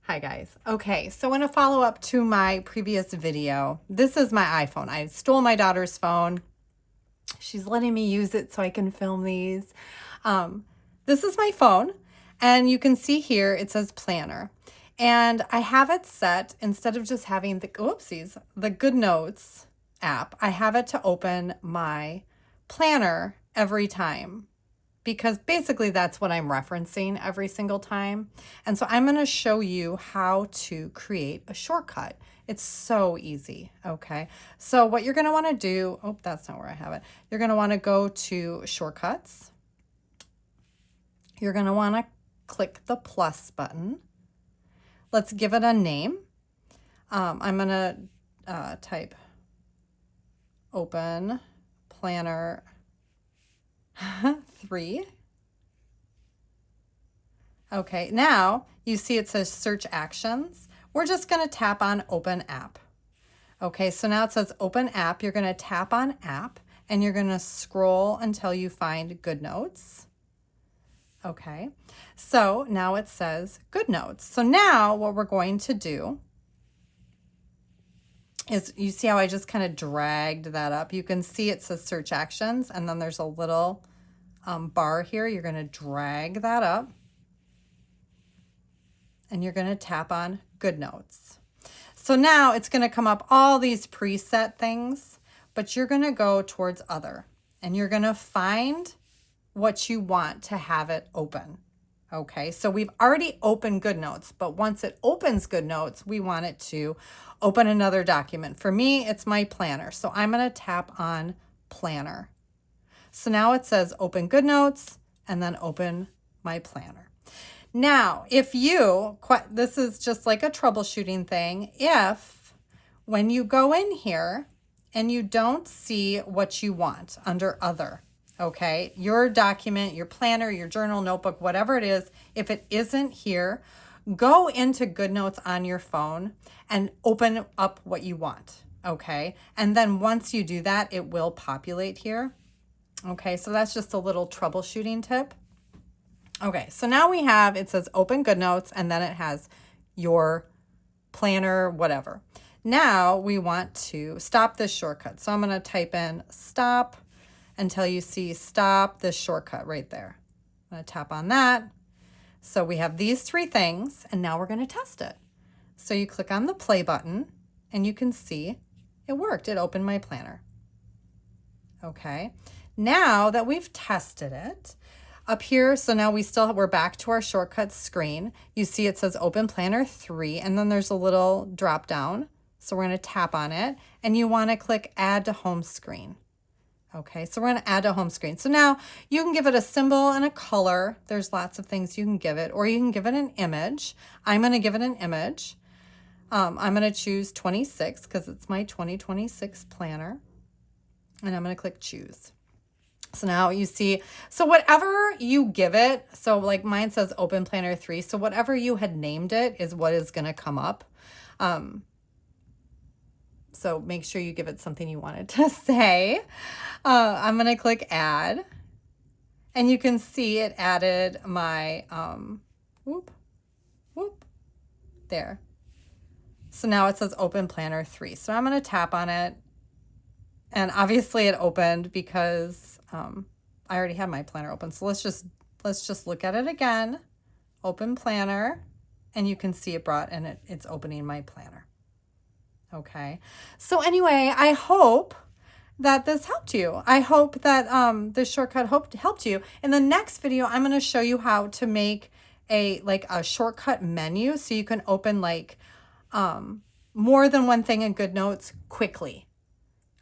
Hi guys. Okay, so in a follow-up to my previous video, this is my iPhone. I stole my daughter's phone. She's letting me use it so I can film these. This is my phone, and you can see here it says planner. And I have it set, instead of just having the Goodnotes app, I have it to open my planner every time, because basically that's what I'm referencing every single time. And so I'm going to show you how to create a shortcut. It's so easy. Okay. So what you're going to want to do, oh, that's not where I have it. You're going to want to go to shortcuts. You're going to want to click the plus button. Let's give it a name. I'm going to type open planner 3. Okay, now you see it says search actions. We're just going to tap on open app. Okay, so now it says open app. You're going to tap on app and you're going to scroll until you find Goodnotes. Okay, so now it says Goodnotes. So now what we're going to do is, you see how I just kind of dragged that up? You can see it says search actions, and then there's a little bar here. You're going to drag that up, and you're going to tap on Goodnotes. So now it's going to come up all these preset things, but you're going to go towards other, and you're going to find what you want to have it open. Okay, so we've already opened Goodnotes, but once it opens Goodnotes, we want it to open another document. For me, it's my planner. So I'm going to tap on planner. So now it says open Goodnotes and then open my planner. Now, if you, this is just like a troubleshooting thing. If when you go in here and you don't see what you want under other, okay, your document, your planner, your journal, notebook, whatever it is, if it isn't here, go into Goodnotes on your phone and open up what you want, okay? And then once you do that, it will populate here. Okay, so that's just a little troubleshooting tip. Okay, so now we have, it says open Goodnotes, and then it has your planner, whatever. Now we want to stop this shortcut. So I'm going to type in stop until you see stop this shortcut right there. I'm going to tap on that. So we have these 3 things, and now we're going to test it. So you click on the play button, and you can see it worked. It opened my planner. Okay, now that we've tested it, up here, so now we're back to our shortcuts screen. You see it says open planner 3, and then there's a little drop down. So we're going to tap on it, and you want to click add to home screen. Okay, so we're going to add to home screen. So now you can give it a symbol and a color. There's lots of things you can give it, or you can give it an image. I'm going to give it an image. I'm going to choose 26 because it's my 2026 planner. And I'm going to click choose. So now you see, so whatever you give it, so like mine says open planner 3. So whatever you had named it is what is going to come up. So make sure you give it something you wanted to say. I'm going to click add, and you can see it added my, there. So now it says open planner 3. So I'm going to tap on it, and obviously it opened because I already had my planner open. So let's just look at it again. Open planner, and you can see it brought, and it's opening my planner. Okay, so anyway, I hope that this helped you. I hope that this shortcut helped you. In the next video, I'm going to show you how to make a shortcut menu so you can open more than one thing in Goodnotes quickly.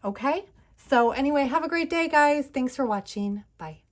Okay, so anyway, have a great day, guys. Thanks for watching. Bye.